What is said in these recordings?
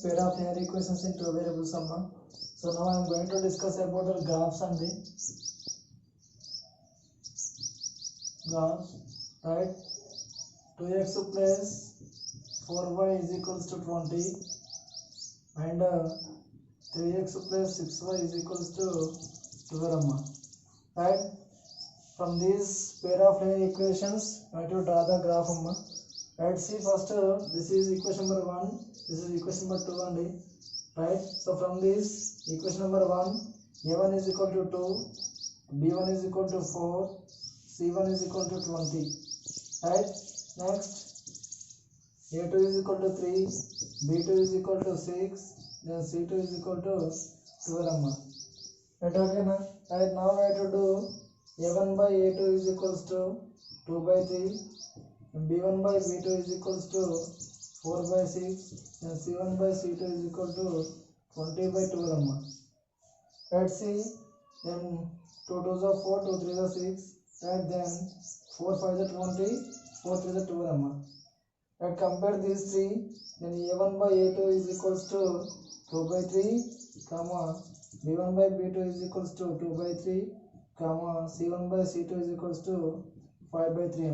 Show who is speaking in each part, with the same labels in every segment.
Speaker 1: pair of linear equations in two variables summa. So now I am going to discuss about the graphs and the graphs, right? 2x plus 4y is equals to 20 and 3x plus 6y is equals to 12, right? From these pair of linear equations I have to draw the graph. Let's see first, this is equation number 1, this is equation number 2 only, right? So from this equation number 1, a1 is equal to 2, b1 is equal to 4, c1 is equal to 20, right? Next, a2 is equal to 3, b2 is equal to 6, then c2 is equal to 12. Right, okay na? Right, now I have to do a1 by a2 is equals to 2 by 3, and b1 by b2 is equals to 4 by 6, and c1 by c2 is equal to 20 by 12. Let's see, then 2 2s are 4, 2 3s are 6, right? Then 4 5s are 20, 4 3s are 12. Right, compare these three, then a1 by a2 is equals to 2 by 3, comma, b1 by b2 is equals to 2 by 3, comma, c1 by c2 is equals to 5 by 3.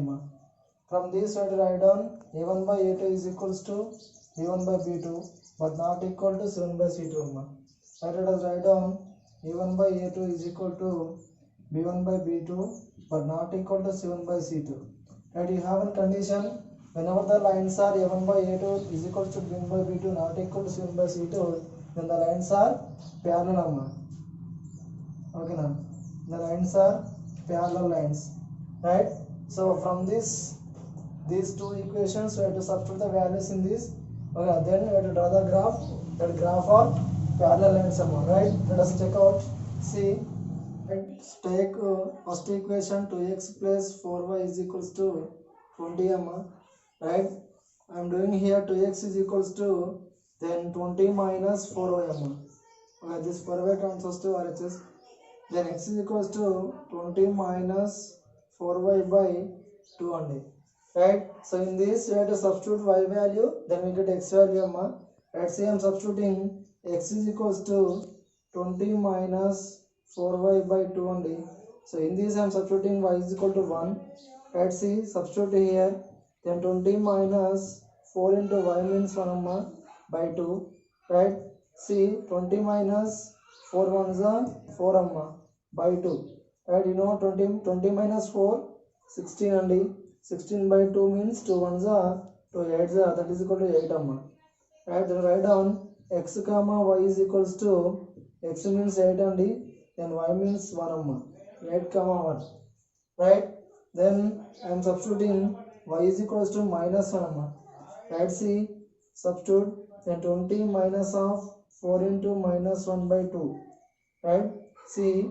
Speaker 1: From this I write down a1 by a2 is equals to b1 by b2 but not equal to c1 by c2. Let us write down a1 by a2 is equal to b1 by b2 but not equal to c1 by c2. Right, you have a condition whenever the lines are a1 by a2 is equal to b1 by b2 not equal to c1 by c2, then the lines are parallel. Okay now, the lines are parallel lines, right? So from these two equations we have to substitute the values in this. Okay, then we have to draw the graph. That graph of parallel lines, right? Let us check out. See, let's take first equation 2x plus 4y is equals to 20, right? I am doing here 2x is equals to then 20 minus 4y. Okay, this 4y transfers to RHS. Then x is equals to 20 minus 4y by 2 only, right? So in this we have to substitute y value, then we get x value. Let's say I am substituting x is equals to 20 minus 4y by 2 only. So in this I am substituting y is equal to 1. Let's see, substitute here, then 20 minus 4 into y means 1 by 2, right? See, 20 minus 4 ones are 4 by 2, right? You know 20 minus 4, 16 only. 16 by 2 means 2 ones are 2 8s are, that is equal to 8, right? Then write down x comma y is equals to x means 8 only, then y means 1, 8 comma 1, right? Then I am substituting y is equals to minus 1, right? See, substitute, then 20 minus of 4 into minus 1 by 2, right? See,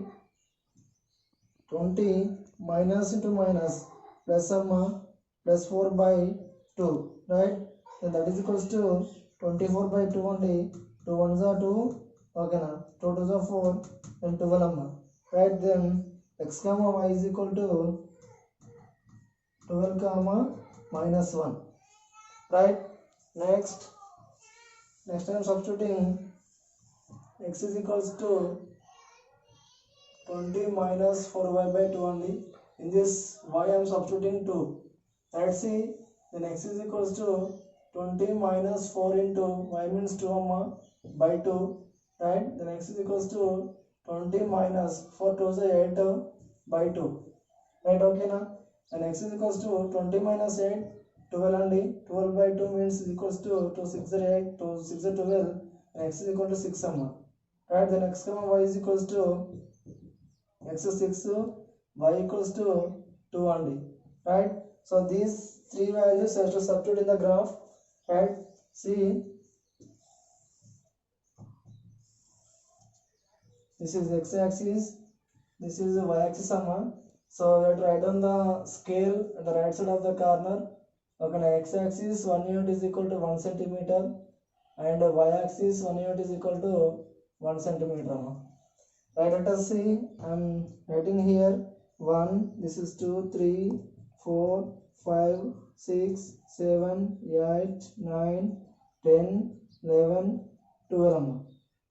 Speaker 1: 20 minus into minus plus plus 4 by 2, right? Then that is equals to 24 by 2 only. 2 ones are 2, okay na? 2 2s are 4 and 12, right? Then x comma y is equal to 12 comma minus 1, right? Next I am substituting x is equals to 20 minus 4y by 2 only. In this y I am substituting 2. Let's see, then x is equals to 20 minus 4 into y means 2 by 2, right? Then x is equals to 20 minus 4 2 is 8 by 2, right? Okay na? And x is equals to 20 minus 8, 12 only. 12 by 2 means is equals to 2 6 are 8, 2 6 are 12, and x is equal to 6, right? Then x comma y is equals to x is 6, y equals to 2 only, right? So these three values have to substitute in the graph, right? See, this is x axis, this is the y axis, so we have to write down the scale at the right side of the corner. Okay, now x axis 1 unit is equal to 1 centimeter and y axis 1 unit is equal to 1 centimeter. Right, let us see, I am writing here 1, this is 2, 3, 4, 5, 6, 7, 8, 9, 10, 11, 12.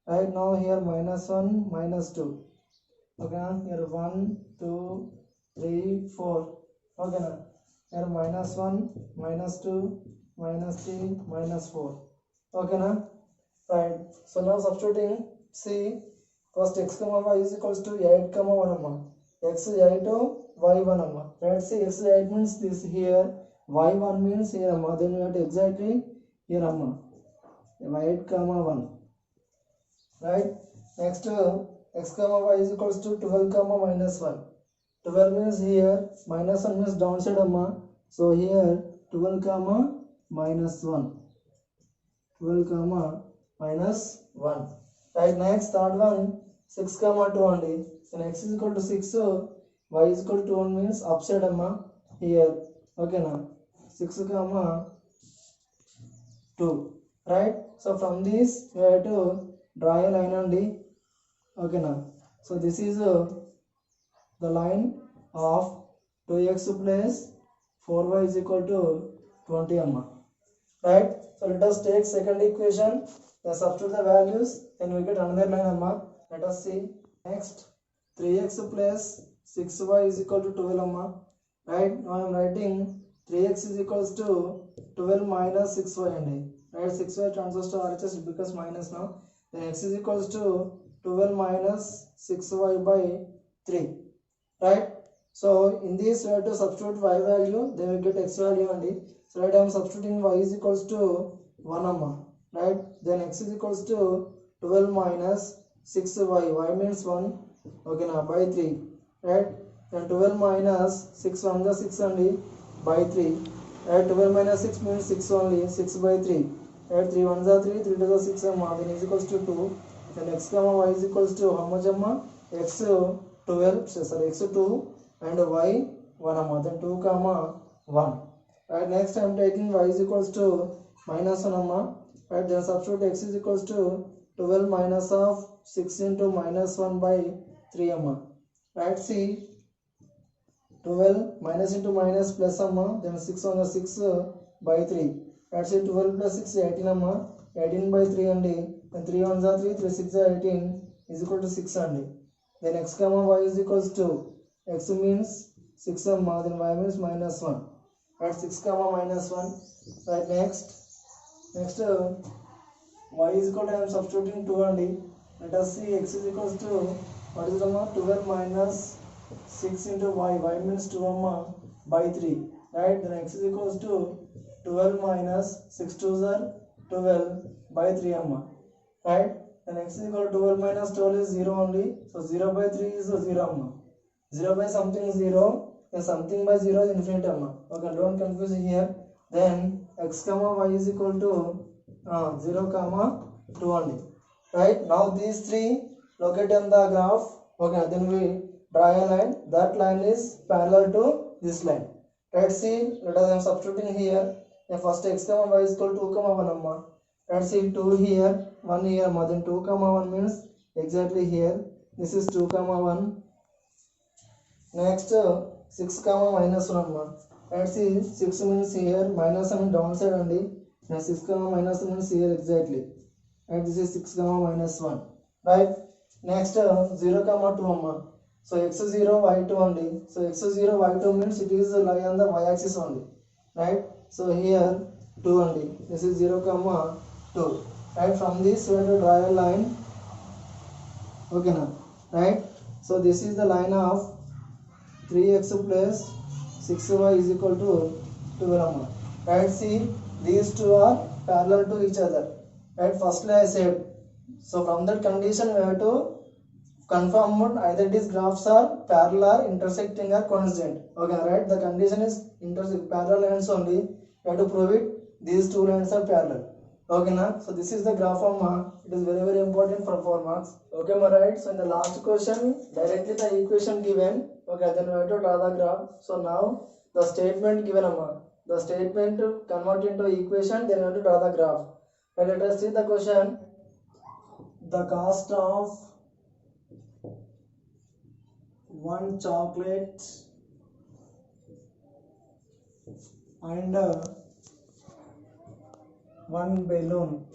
Speaker 1: Right now here -1, -2. Okay, here 1, 2, 3, 4. Okay, now here -1, -2, -3, -4. Okay, now right. So now substituting C. First x comma y is equals to 8 comma 1 amma. X 8 y 1 amma. Right. See x 8 means this here. Y 1 means here amma. Then we have to exactly here amma. 8 comma 1. Right. Next x comma y is equals to 12 comma -1. 12 means here -1 means downside amma. So here 12 comma -1. 12 comma -1. Right, next third one 6 comma 2 only. Then x is equal to 6, y is equal to 1 means upside amma here. Okay now 6 comma 2. Right, so from this we have to draw a line only. Okay now, so this is the line of 2x plus 4y is equal to 20 amma. Right, so let us take second equation, then substitute the values, then we get another line amma. Let us see. Next 3x plus 6y is equal to 12 amma. Right, now I am writing 3x is equals to 12 minus 6y and right, 6y transfers to RHS, it becomes minus now. Then x is equals to 12 minus 6y by 3. Right, so in this we have to substitute y value, then we get x value only. So right, I am substituting y is equals to 1 amma. Right, then x is equals to 12 minus 6y, y means 1. Okay now by 3. Right, then 12 minus 6 1 the 6 only by 3. Right, 12 minus 6 means 6 only, 6 by 3. Right, 3 1 the 3, 3 to the 6 amma, then is equals to 2. Then x comma y is equals to how much amma? X 12, sorry, x 2 and y 1 amma, then 2 comma 1. Right, next I am taking y is equals to minus 1 amma. Right, then substitute x is equals to 12 minus of 6 into minus 1 by 3 amma. Right, see 12 minus into minus plus amma, then 6 on the 6 by 3. Right, see 12 plus 6 18 amma, 18 by 3 only, then 3 on the 3, 3 6 18 is equal to 6 only. Then x comma y is equals to x means 6 amma, then y means minus 1. Right, 6 comma minus 1. Right, next y is equal to, I am substituting 2 only. Let us see x is equals to what is the amount? 12 minus 6 into y, y means 2 amma by 3. Right, then x is equals to 12 minus 6 2s are 12 by 3 amma. Right, then x is equal to 12 minus 12 is 0 only. So 0 by 3 is 0 amma. 0 by something is 0, and something by 0 is infinite amma. Okay, don't confuse here. Then x comma y is equal to 0 comma 2 only. Right, now these three located on the graph. Okay, then we draw a line. That line is parallel to this line. Right, see, let us, I am substituting here. Then first x comma y is equal to 2 comma 1 amma. Right, see 2 here, 1 here amma. Then 2 comma 1 means exactly here. This is 2 comma 1. Next 6 comma minus 1 amma. Right, see 6 means here, minus 1 downside only. Now 6 comma minus 1 means here exactly. Right, this is 6 comma minus 1. Right, next 0 comma 2 amma. So x 0 y 2 only. So x 0 y 2 means it is lie on the y axis only. Right, so here 2 only. This is 0 comma 2. Right, from this we have to draw a line. Okay now. Right, so this is the line of 3x plus 6y is equal to 12. Right, see these two are parallel to each other. Right, firstly I said, so from that condition we have to confirm either these graphs are parallel, intersecting or coincident. Okay, right, the condition is parallel lines only. You have to prove it, these two lines are parallel. Okay now, so this is the graph of it is very very important for 4 marks. Okay, right, so in the last question directly the equation given. Okay, then we have to draw the graph. So now the statement given the statement to convert into equation, then we have to draw the graph. And let us see the question. The cost of one chocolate and one balloon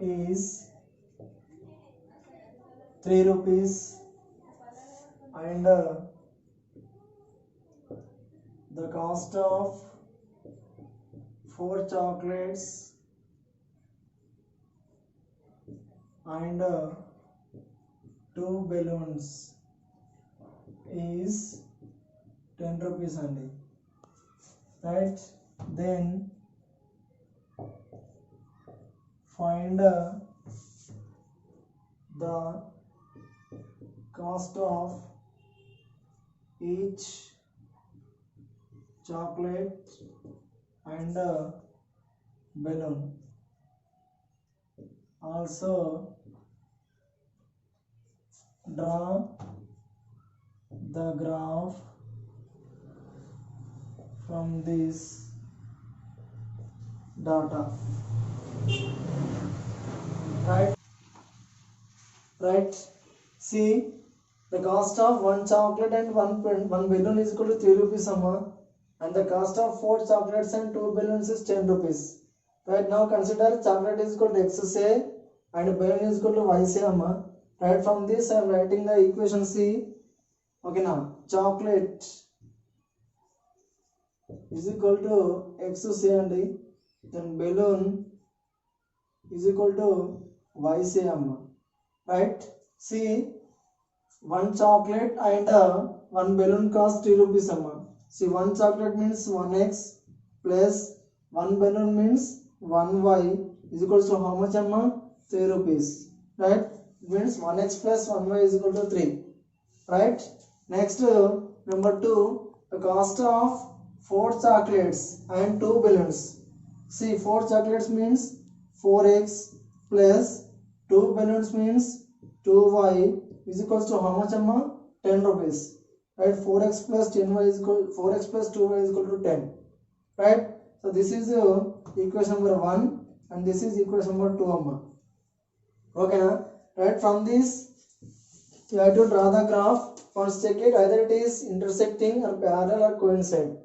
Speaker 1: is 3 rupees and the cost of 4 chocolates and 2 balloons is 10 rupees only, right? Then find the cost of each chocolate and balloon. Also draw the graph from this data, right? See, the cost of 1 chocolate and 1 balloon is equal to 3 rupees amma, and the cost of 4 chocolates and 2 balloons is 10 rupees. Right, now consider chocolate is equal to XA and balloon is equal to YC amma. Right, from this I am writing the equation C. Okay, now chocolate is equal to XC and then balloon is equal to YC amma. Right, see, 1 chocolate and 1 balloon cost 3 rupees amma. See, 1 chocolate means 1x plus 1 balloon means 1y is equal to how much amma? 3 rupees. Right, it means 1x plus 1y is equal to 3. Right, next number 2, the cost of 4 chocolates and 2 balloons. See, 4 chocolates means 4x plus 2 balloons means 2y is equals to how much amma? 10 rupees. Right, 4x plus 10y is equal 4x plus 2y is equal to 10. Right, so this is equation number 1 and this is equation number 2 amma. Okay na? Right, from this you have to draw the graph. Once check it either it is intersecting or parallel or coincide.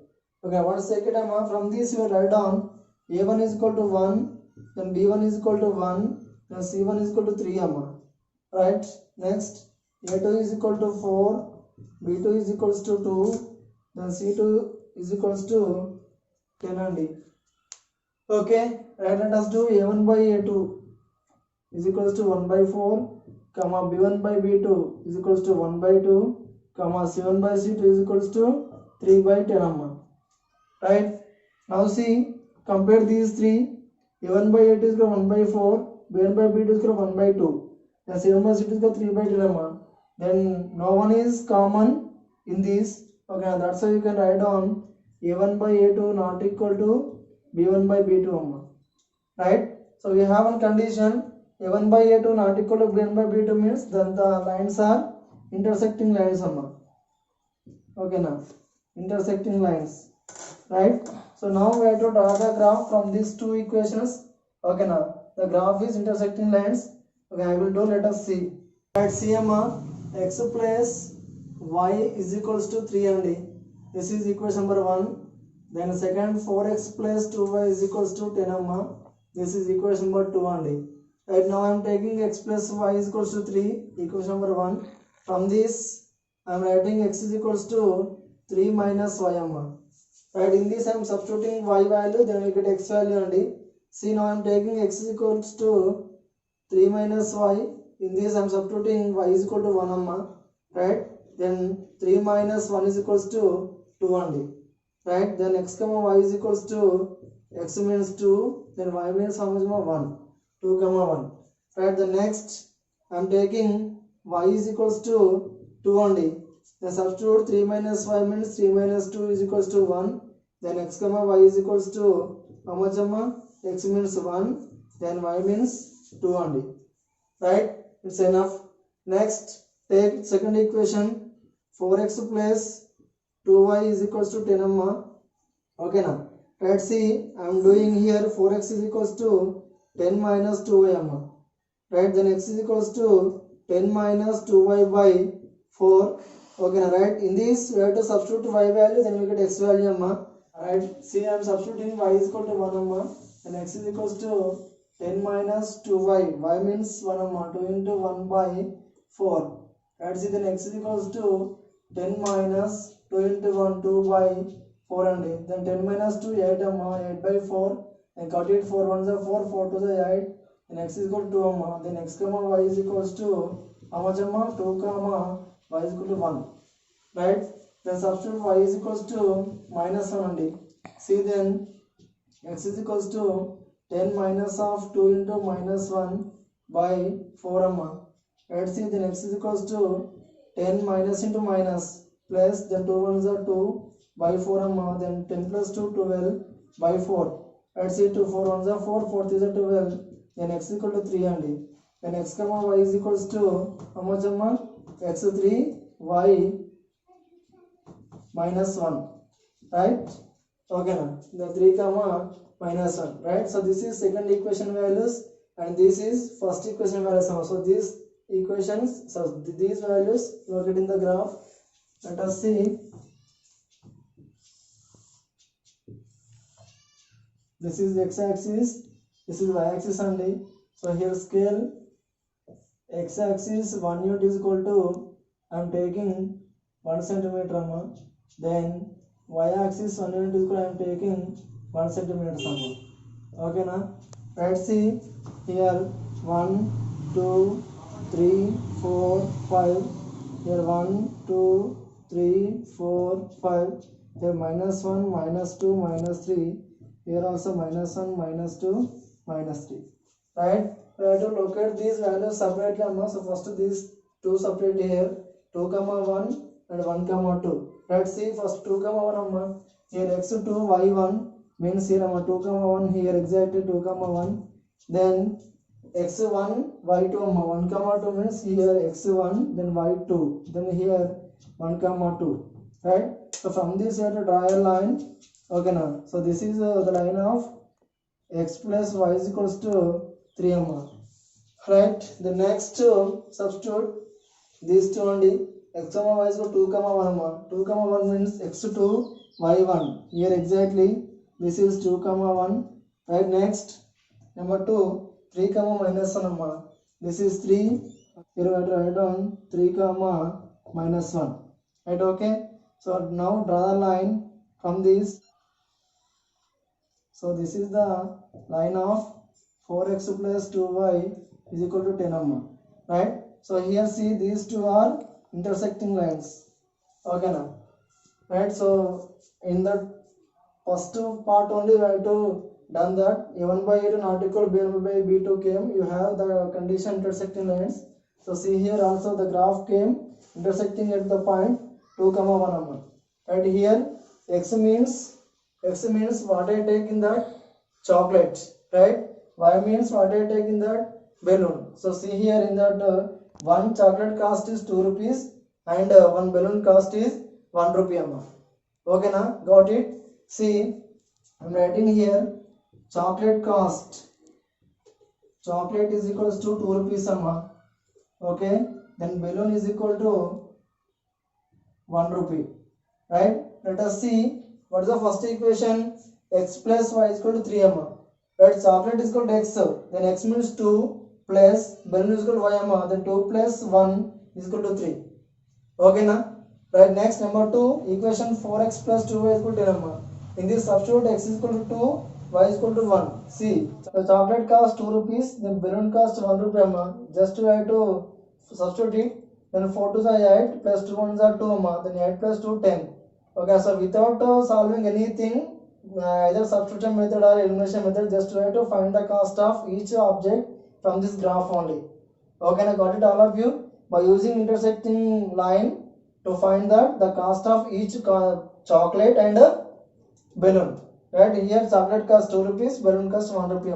Speaker 1: Okay, once check it amma, from this you will write down a1 is equal to 1, then b1 is equal to 1, then c1 is equal to 3 amma. Right, next a2 is equal to 4, b2 is equals to 2, then c2 is equals to 10 and okay, right, let us do a1 by a2 is equals to 1 by 4, comma b1 by b2 is equals to 1 by 2, comma c1 by c2 is equals to 3 by 10 amma. Right, now see, compare these three. a1 by a2 is equal to 1 by 4, b1 by b2 is equal to 1 by 2, then c1 by c2 is equal to 3 by 10 amma. Then no one is common in this. Okay, that's why you can write down a1 by a2 not equal to b1 by b2 amma. Right, so we have one condition, a1 by a2 not equal to b1 by b2 means then the lines are intersecting lines amma. Okay, now intersecting lines. Right, so now we have to draw the graph from these two equations. Okay, now the graph is intersecting lines. Okay, I will do, let us see. Right, see amma, x plus y is equals to 3 and this is equation number 1. Then second, 4x plus 2y is equals to 10 amma, this is equation number 2 and right, now I am taking x plus y is equals to 3, equation number 1. From this I am writing x is equals to 3 minus y amma. Right, in this I am substituting y value, then we get x value only. See, now I am taking x is equals to 3 minus y. In this I am substituting y is equal to 1 amma. Right, then 3 minus 1 is equals to 2 only. Right, then x comma y is equals to x means 2, then y means how much more? 1. 2 comma 1. Right, the next I am taking y is equals to 2 only. Then substitute 3 minus y means 3 minus 2 is equals to 1. Then x comma y is equals to how much amma? X means 1, then y means 2 only. Right, it's enough. Next, take second equation, 4x plus 2y is equals to 10 amma. Okay, now let's see, I am doing here 4x is equals to 10 minus 2y amma. Right, then x is equals to 10 minus 2y by 4. Okay, now right, in this we have to substitute y value, then we get x value amma. Right, see, I am substituting y is equal to 1 amma, and x is equals to 10 minus 2y, y means 1 2 into 1 by 4. Let's see, then x is equals to 10 minus 2 into 1, 2 by 4 and then 10 minus 2, 8 8 by 4, and cut it 4 1s are 4, 4 to the 8, then x is equal to 2 then x comma y is equals to how much 2 comma y is equal to 1, right? Then substitute y is equals to minus 1 only. See, then x is equals to 10 minus of 2 into minus 1 by 4 let's see, then x is equals to 10 minus into minus plus then 2 1s are 2 by 4 then 10 plus 2 12 by 4. Let's see, 2 4 1s are 4 4 3s are 12, then x is equal to 3 only. Then x comma y is equals to how much x 3 y minus 1, right? Okay now, the 3 comma minus 1, right? So this is second equation values and this is first equation values. So these equations, so these values you are getting the graph. Let us see. This is x-axis, this is y-axis only. So here scale x-axis 1 unit is equal to I am taking 1 centimeter. Then y-axis 1 unit is equal to I am taking 1 centimeter. Okay now. Let's see here 1 2 3 4 5. Here 1 2 3 4 5. Here minus 1 minus 2 minus 3. Here also minus 1 minus 2 minus 3. Right? We have to locate these values separately. So first these two separate here 2 comma 1 and 1 comma 2. Let's see first 2 comma 1 here x2 y1 means here 2 comma 1 here exactly 2 comma 1. Then x1 y2 1 comma 2 means here x1 then y2 then here 1 comma 2, right? So from this you have to draw a line. Okay now, so this is the line of x plus y is equals to 3 right? The next substitute these two only. X comma y is equal to 2 comma 1 2 comma 1 means x2 y1 here exactly this is 2 comma 1, right? Next number 2 3 comma minus 1 this is 3 here we have to write down 3 comma minus 1, right? Okay, so now draw the line from this. So this is the line of 4x plus 2y is equal to 10 right? So here see these two are intersecting lines. Okay now, right? So in the first part only we have to done that a1 by a2 not equal b1 by b2 came, you have the condition intersecting lines. So see here also the graph came intersecting at the point 2 comma 1 right? Here x means what I take in that chocolate, right? Y means what I take in that balloon. So see here in that one chocolate cost is 2 rupees and one balloon cost is 1 rupee. Okay na, got it? See, I am writing here chocolate cost. Chocolate is equals to 2 rupees. Okay, then balloon is equal to 1 rupee, right? Let us see what is the first equation. X plus y is equal to 3 right? Chocolate is equal to x, then x means 2 plus balloon is equal to y then 2 plus 1 is equal to 3. Okay na, right? Next number 2 equation 4x plus 2y is equal to 10 in this substitute x is equal to 2 y is equal to 1. See, the chocolate cost 2 rupees, then balloon cost 1 rupee. Just to have to substitute it. Then 4 to the 8 plus 2 1s are 2 then 8 plus 2 10. Okay, so without solving anything, either substitution method or elimination method, just try to find the cost of each object from this graph only. Okay, I got it all of you. By using intersecting line to find that the cost of each chocolate and balloon. Right, here chocolate cost 2 rupees, balloon cost 1 rupee.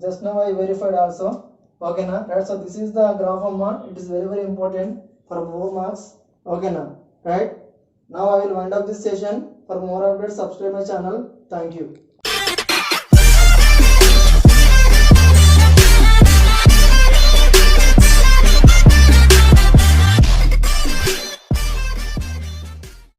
Speaker 1: Just now I verified also. Okay na, right? So this is the graph it is very important for 4 marks. Okay na, right? Now I will wind up this session. For more updates subscribe my channel. Thank you.